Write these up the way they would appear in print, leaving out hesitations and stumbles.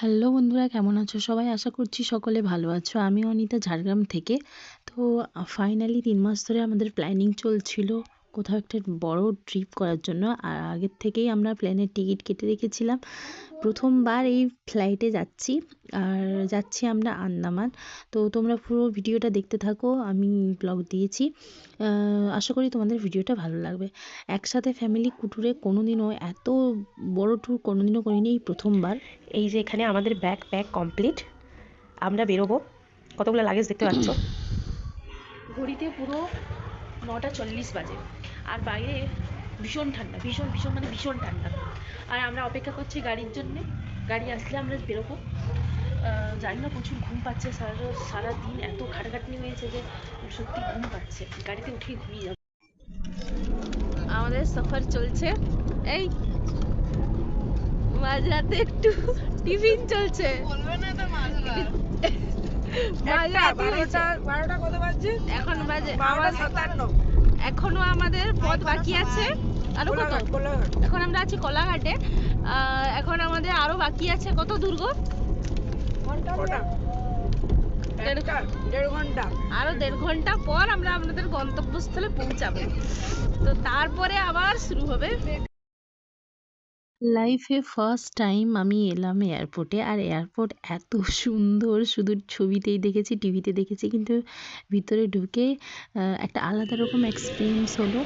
Hello বন্ধুরা, কেমন আছো সবাই? আশা করছি সকলে ভালো আছো। আমি অনিতা, ঝাড়গ্রাম থেকে। তো ফাইনালি ৩ মাস ধরে আমাদের প্ল্যানিং চলছিল কোথাও একটা বড় ট্রিপ করার জন্য। আর আগের থেকেই আমরা প্লেনের টিকিট কেটে রেখেছিলাম। প্রথমবার এই ফ্লাইটে যাচ্ছি, আর যাচ্ছি আমরা আন্দামান। তো তোমরা পুরো ভিডিওটা দেখতে থাকো, আমি ব্লগ দিয়েছি। আশা করি তোমাদের ভিডিওটা ভালো লাগবে। একসাথে ফ্যামিলি ট্যুরে কোনোদিনও এত বড় ট্যুর কোনোদিনও করিনি, এই প্রথমবার। এই যে এখানে আমাদের ব্যাগ কমপ্লিট, আমরা বেরোবো। কতগুলো লাগেজ দেখতে পাচ্ছ। ঘড়িতে পুরো 9:40 বাজে, আর বাইরে ভীষণ ঠান্ডা, ভীষণ ভীষণ মানে ভীষণ ঠান্ডা। আর আমরা অপেক্ষা করছি গাড়ির জন্যে। গাড়ি আসলে আমরা বেরোবো। জানি না, প্রচুর ঘুম পাচ্ছে। সারাদিন এত খাটাখাটনি হয়েছে যে সত্যি ঘুম পাচ্ছে। গাড়িতে উঠেই ঘুমিয়ে যাবে। আমাদের সফর চলছে। এই মাঝরাতে একটু টিফিন চলছে। এখন বাজে 12:57। এখনো আমাদের পথ বাকি আছে। আরো কত? এখন আমরা আছি কোলাঘাটে। এখন আমাদের আরো বাকি আছে। কত দূর গো? দেড় ঘন্টা। আরো 1.5 ঘন্টা পর আমরা আমাদের গন্তব্যস্থলে পৌঁছাবো। তো তারপরে আবার শুরু হবে। লাইফে ফার্স্ট টাইম আমি এলাম এয়ারপোর্টে। আর এয়ারপোর্ট এত সুন্দর, শুধু ছবিতেই দেখেছি, টিভিতে দেখেছি, কিন্তু ভিতরে ঢুকে একটা আলাদা রকম এক্সপিরিয়েন্স হলো।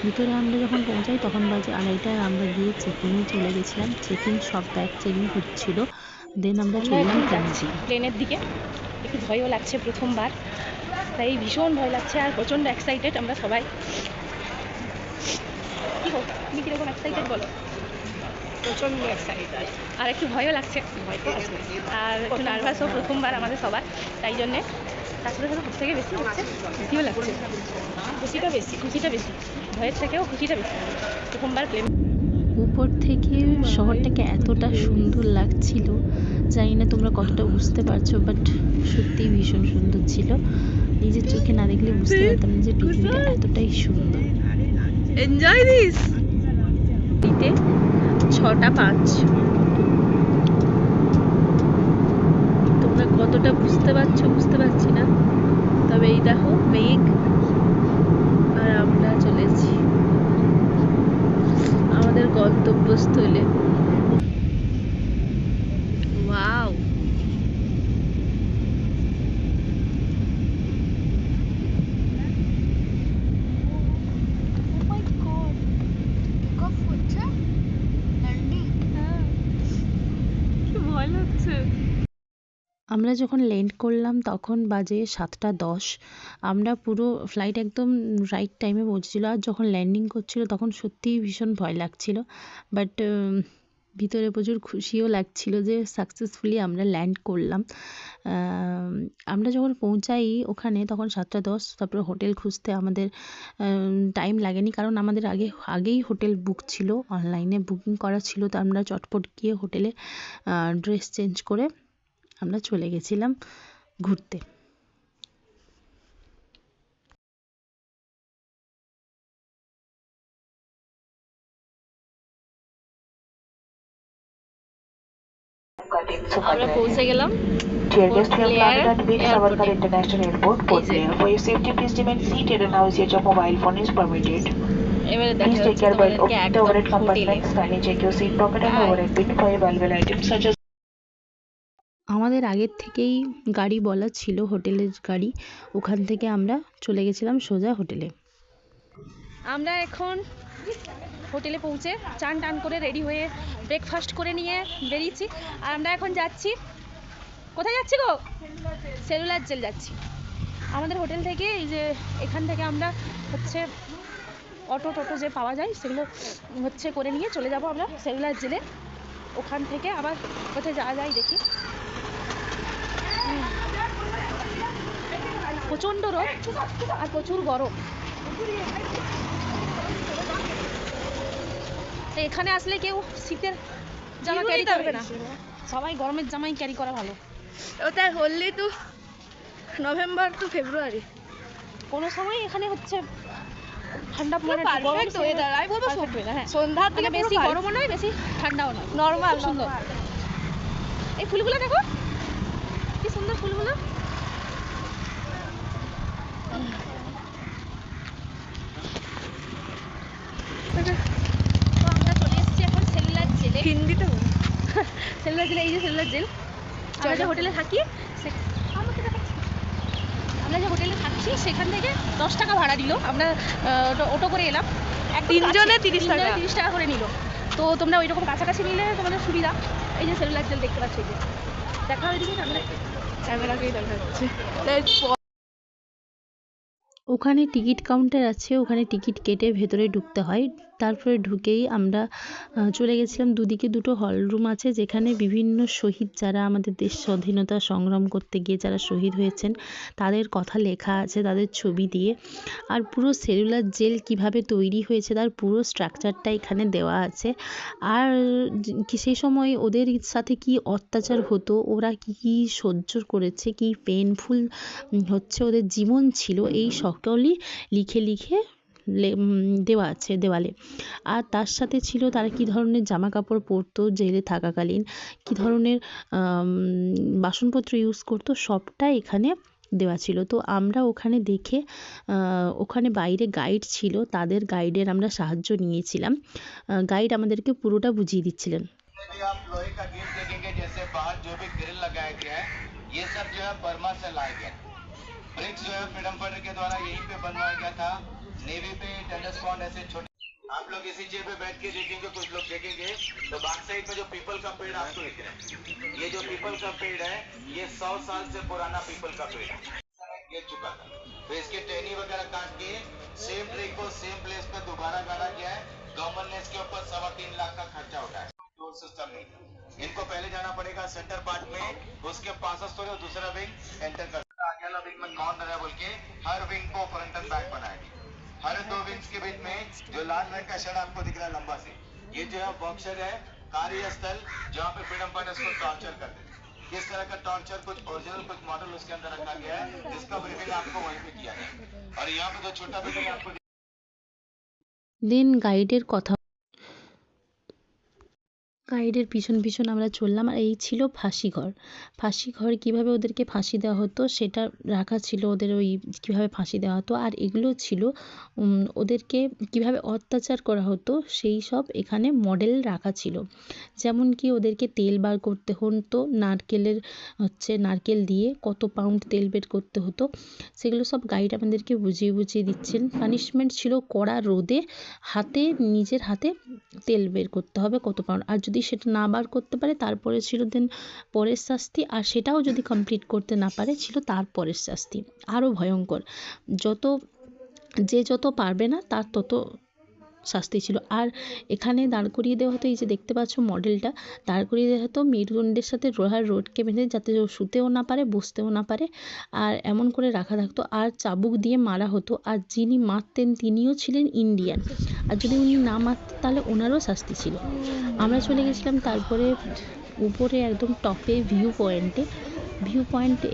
ভিতরে আমরা যখন পৌঁছাই তখন বাজে 2:30, আর আমরা গিয়ে চেকিংয়ে চলে গেছিলাম। চেকিং সব ব্যাগ চেকিং হচ্ছিল, দেন আমরা চললাম প্লেনের দিকে। একটু ভয়ও লাগছে, প্রথমবার, তাই ভীষণ ভয় লাগছে আর প্রচণ্ড এক্সাইটেড আমরা সবাই। কি হোক, তুমি কীরকম এক্সাইটেড বলো? প্রচণ্ড এক্সাইটেড, আর একটু ভয়ও লাগছে। ভয় তো আছে, আর একটু নার্ভাসও প্রথমবার আমাদের সবার, তাই জন্যে। তারপরে সব থেকে বেশি হচ্ছে, খুশিও লাগছে। খুশিটা বেশি ভয়ের থেকেও খুশিটা বেশি। প্রথমবার প্লেন। উপর থেকে শহরটাকে এতটা সুন্দর লাগছিল, জানি না তোমরা কতটা বুঝতে পারছো, বাট সত্যিই ভীষণ সুন্দর ছিল। নিজের চোখে না দেখলে বুঝতে পারতাম না যে পৃথিবীটা এতটাই সুন্দর। Enjoy this. 6:05। তোমরা কতটা বুঝতে পারছি না, তবে এই দেখো মেঘ, আর আমরা চলেছি আমাদের গন্তব্যস্থলে। ওয়াও, কি ভয় লাগছে। আমরা যখন ল্যান্ড করলাম তখন বাজে 7:10। আমরা পুরো ফ্লাইট একদম রাইট টাইমে পৌঁছেছিল। আর যখন ল্যান্ডিং করছিল তখন সত্যিই ভীষণ ভয় লাগছিল, বাট ভিতরে প্রচুর খুশিও লাগছিল যে সাকসেসফুলি আমরা ল্যান্ড করলাম। আমরা যখন পৌঁছাই ওখানে তখন 7:10। তারপরে হোটেল খুঁজতে আমাদের টাইম লাগেনি, কারণ আমাদের আগেই হোটেল বুক ছিল, অনলাইনে বুকিং করা ছিল। তো আমরা চটপট গিয়ে হোটেলে ড্রেস চেঞ্জ করে আমরা চলে গেছিলাম ঘুরতে। আমরা পৌঁছে গেলাম। Dear guests, we have landed at Veer Savarkar International Airport, Port Blair. For your safety, please remain seated and now usage of mobile phone is permitted. Please take care while opening the overhead compartments. Kindly check your seat pocket and overhead bin for your valuable items such as আমাদের আগের থেকেই গাড়ি বলা ছিল, হোটেলের গাড়ি। ওখান থেকে আমরা চলে গেছিলাম সোজা হোটেলে। আমরা এখন হোটেলে পৌঁছে চান টান করে রেডি হয়ে ব্রেকফাস্ট করে নিয়ে বেরিয়েছি। আর আমরা এখন যাচ্ছি, কোথায় যাচ্ছি গো? সেলুলার জেল যাচ্ছি। আমাদের হোটেল থেকে এই যে এখান থেকে আমরা হচ্ছে টোটো যে পাওয়া যায় সেগুলো হচ্ছে করে নিয়ে চলে যাব আমরা সেলুলার জেলে। ওখান থেকে আবার কোথায় যাওয়া যায় দেখি। প্রচণ্ড রোদ আর প্রচুর গরম। এখানে আসলে কেউ শীতের জামা ক্যারি করবে না, সবাই গরমের জামাই ক্যারি করা ভালো। ওটা হলি টু নভেম্বর টু ফেব্রুয়ারি কোনো সময় এখানে হচ্ছে ঠান্ডা পড়ে, পারফেক্ট ওয়েদার। আমি বলবো সন্ধ্যার দিকে বেশি গরমও নয় বেশি ঠান্ডাও নয়, নরমাল সুন্দর। এই এই ফুলগুলো দেখো কি সুন্দর ফুলগুলো। তো আমরা চলে এসেছি এখন সেলুলার জেলে। হিন্দিতে বল। সেলুলার জেলে, এই যে সেলুলার জেল। আমরা যে হোটেলে থাকি সেখান থেকে 10 টাকা ভাড়া দিল। আমরা অটো করে এলাম, তিনজনে 30 টাকা। 30 টাকা করে নিল। তো তোমরা ওই রকম কাছাকাছি নিলে তোমাদের সুবিধা। এই যে সেলুলার জেল দেখতে পাচ্ছ, এই যে দেখা হয় দিকে ক্যামেরাকেই দেখা যাচ্ছে। ওখানে টিকিট কাউন্টার আছে, ওখানে টিকিট কেটে ভেতরে ঢুকতে হয়। তারপরে ঢুকেই আমরা চলে গেছিলাম, দুদিকে দুটো হল রুম আছে যেখানে বিভিন্ন শহীদ যারা আমাদের দেশ স্বাধীনতা সংগ্রাম করতে গিয়ে যারা শহীদ হয়েছেন তাদের কথা লেখা আছে, তাদের ছবি দিয়ে। আর পুরো সেলুলার জেল কিভাবে তৈরি হয়েছে তার পুরো স্ট্রাকচারটা এখানে দেওয়া আছে। আর সেই সময় ওদের সাথে কি অত্যাচার হতো, ওরা কি কি সহ্য করেছে, কি পেইনফুল হচ্ছে ওদের জীবন ছিল, এই সকলই লিখে লিখে দেওয়া আছে দেওয়ালে। আর তার সাথে ছিল তারা কী ধরনের জামা কাপড় পরতো জেলে থাকাকালীন, কী ধরনের বাসনপত্র ইউজ করতো, সবটা এখানে দেওয়া ছিল। তো আমরা ওখানে দেখে ওখানে বাইরে গাইড ছিল, তাদের গাইডের আমরা সাহায্য নিয়েছিলাম। গাইড আমাদেরকে পুরোটা বুঝিয়ে দিচ্ছিলেন। आप लोहे का गेट देखेंगे, जैसे बाहर जो भी ग्रिल लगाया गया है ये सब जो है बर्मा से लाया गया। ब्रिक्स जो है फ्रीडम फाइटर के द्वारा यहीं पे बनवाया गया था। नेवी पे टेनिस पॉन्ड ऐसे छोटे। आप लोग इसी चेयर पे बैठ के देखेंगे, कुछ लोग देखेंगे तो बैक साइड में जो पीपल का पेड़ आपको दिख रहा है, ये जो पीपल का पेड़ है ये 100 साल से पुराना पीपल का पेड़ है, गिर चुका था। तो इसके टहनी वगैरह काट के सेम ट्री को सेम प्लेस पे दोबारा गाड़ा गया है। गवर्नमेंट ने इसके ऊपर 3.25 लाख का खर्चा उठाया। डोर सिस्टम नहीं था, इनको पहले जाना पड़ेगा सेंटर पार्ट में, उसके पास स्टोरी और दूसरा विंग एंटर कर। आगे वाला विंग में कौन रहा बोल के हर विंग को फ्रंट एंड बैक बनाया गया। हर दो विंग्स के बीच में जो लाल रंग का शेड आपको दिख रहा है लंबा से, ये जो है बॉक्सर है, कार्यस्थल जहाँ पे फ्रीडम फाइटर्स को टॉर्चर करते थे। किस तरह का टॉर्चर, कुछ ओरिजिनल कुछ मॉडल उसके अंदर रखा गया है, जिसका ब्रीफिंग आपको वहीं पे किया गया। और यहाँ पे जो छोटा ब्रीफिंग आपको দেন গাইডের পিছন পিছন আমরা চললাম। আর এই ছিল ফাঁসিঘর। ফাঁসিঘর কীভাবে ওদেরকে ফাঁসি দেওয়া হতো সেটা রাখা ছিল, ওদের ওই কীভাবে ফাঁসি দেওয়া হতো। আর এগুলো ছিল ওদেরকে কীভাবে অত্যাচার করা হতো সেই সব এখানে মডেল রাখা ছিল। যেমন কি ওদেরকে তেল বার করতে হতো, নারকেল দিয়ে কত পাউন্ড তেল বের করতে হতো, সেগুলো সব গাইড আমাদেরকে বুঝিয়ে বুঝিয়ে দিচ্ছেন। পানিশমেন্ট ছিল কড়া রোদে নিজের হাতে তেল বের করতে হবে কত পাউন্ড, আর যদি সেটা না বার করতে পারে তারপরে ছিল দেন পরের শাস্তি, আর সেটাও যদি কমপ্লিট করতে না পারে ছিল তারপরের শাস্তি আরও ভয়ঙ্কর। যত পারবে না তার তত শাস্তি ছিল। আর এখানে দাঁড় করিয়ে দেওয়া হতো, এই যে দেখতে পাচ্ছ মডেলটা, দাঁড় করিয়ে দেওয়া হতো মেরুদণ্ডের সাথে লোহার রডকে বেঁধে, যাতে শুতেও না পারে বসতেও না পারে, আর এমন করে রাখা থাকতো। আর চাবুক দিয়ে মারা হতো। আর যিনি মারতেন তিনিও ছিলেন ইন্ডিয়ান, আর যদি উনি না মারতেন তাহলে ওনারও শাস্তি ছিল। আমরা চলে গেছিলাম তারপরে উপরে একদম টপে ভিউ পয়েন্ট।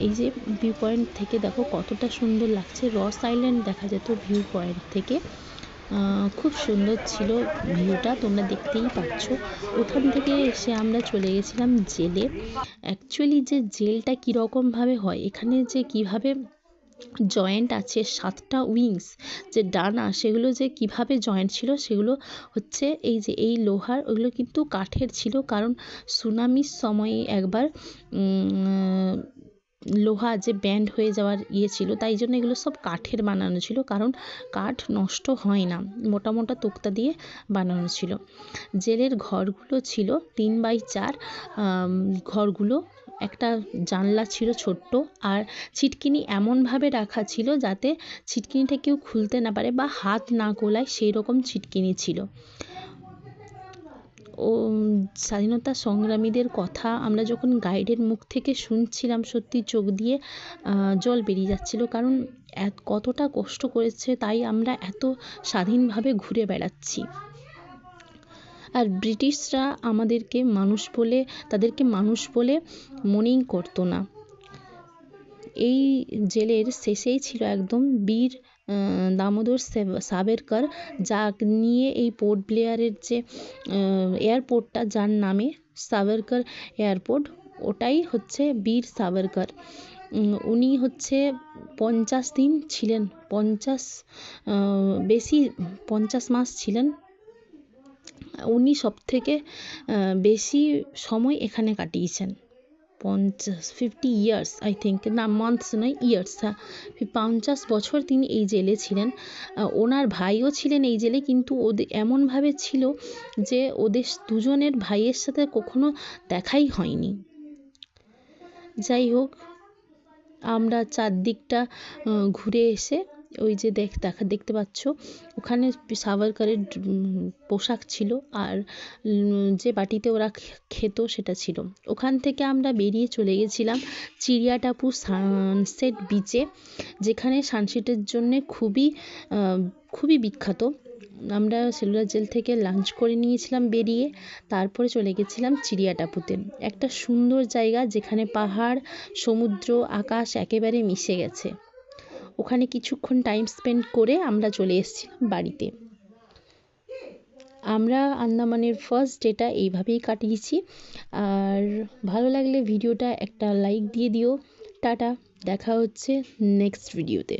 এই যে ভিউ পয়েন্ট থেকে দেখো কতটা সুন্দর লাগছে, রস আইল্যান্ড দেখা যেত ভিউ পয়েন্ট থেকে। খুব সুন্দর ছিল ভিউটা, তোমরা দেখতেই পাচ্ছ। ওখান থেকে এসে আমরা চলে গেছিলাম জেলে। অ্যাকচুয়ালি যে জেলটা কীরকমভাবে হয়, এখানে যে কীভাবে জয়েন্ট আছে 7টা উইংস, যে ডানা, সেগুলো যে কিভাবে জয়েন্ট ছিল সেগুলো হচ্ছে এই যে এই লোহার, ওগুলো কিন্তু কাঠের ছিল, কারণ সুনামির সময়ে একবার লোহা যে ব্যান্ড হয়ে যাওয়ার ছিল, তাই জন্য এগুলো সব কাঠের বানানো ছিল, কারণ কাঠ নষ্ট হয় না, মোটা মোটা তক্তা দিয়ে বানানো ছিল। জেলের ঘরগুলো ছিল 3x4 ঘরগুলো, একটা জানলা ছিল ছোট্ট, আর ছিটকিনি এমনভাবে রাখা ছিল যাতে ছিটকিনিটা কেউ খুলতে না পারে বা হাত না গোলায়, সেই রকম ছিটকিনি ছিল। ও স্বাধীনতা সংগ্রামীদের কথা আমরা যখন গাইডের মুখ থেকে শুনছিলাম, সত্যি চোখ দিয়ে জল বেরিয়ে যাচ্ছিল, কারণ কতটা কষ্ট করেছে, তাই আমরা এত স্বাধীনভাবে ঘুরে বেড়াচ্ছি। আর ব্রিটিশরা তাদেরকে মানুষ বলে মনেই করতো না। এই জেলের শেষেই ছিল একদম বীর দামোদর সাভারকর, যা নিয়ে এই পোর্ট ব্লেয়ারের যে এয়ারপোর্টটা, যার নামে সাভারকর এয়ারপোর্ট, ওটাই হচ্ছে বীর সাভারকর। উনি হচ্ছে 50 দিন ছিলেন, 50 বেশি 50 মাস ছিলেন। উনি সবথেকে বেশি সময় এখানে কাটিয়েছেন। 50 ইয়ার্স আই থিঙ্ক, না মান্থস নয় ইয়ার্স, হ্যাঁ 50 বছর তিনি এই জেলে ছিলেন। ওনার ভাইও ছিলেন এই জেলে, কিন্তু ওদের এমনভাবে ছিল যে ওদের দুজনের ভাইয়ের সাথে কখনো দেখাই হয়নি। যাই হোক, আমরা চারদিকটা ঘুরে এসে ওই যে দেখতে পাচ্ছ ওখানে সাভারকরের পোশাক ছিল, আর যে বাটিতে ওরা খেত সেটা ছিল। ওখান থেকে আমরা বেরিয়ে চলে গেছিলাম চিড়িয়াটাপু সানসেট বিচে, যেখানে সানসেটের জন্যে খুবই বিখ্যাত। আমরা সেলুলার জেল থেকে লাঞ্চ করে নিয়েছিলাম বেরিয়ে, তারপরে চলে গেছিলাম চিড়িয়াটাপুতে। একটা সুন্দর জায়গা যেখানে পাহাড়, সমুদ্র, আকাশ একেবারে মিশে গেছে। ওখানে কিছুক্ষণ টাইম স্পেন্ড করে আমরা চলে এসেছিলাম বাড়িতে। আমরা আন্দামানের ফার্স্ট ডেটা এইভাবেই কাটিয়েছি। আর ভালো লাগলে ভিডিওটা একটা লাইক দিয়ে দিও। টাটা, দেখা হচ্ছে নেক্সট ভিডিওতে।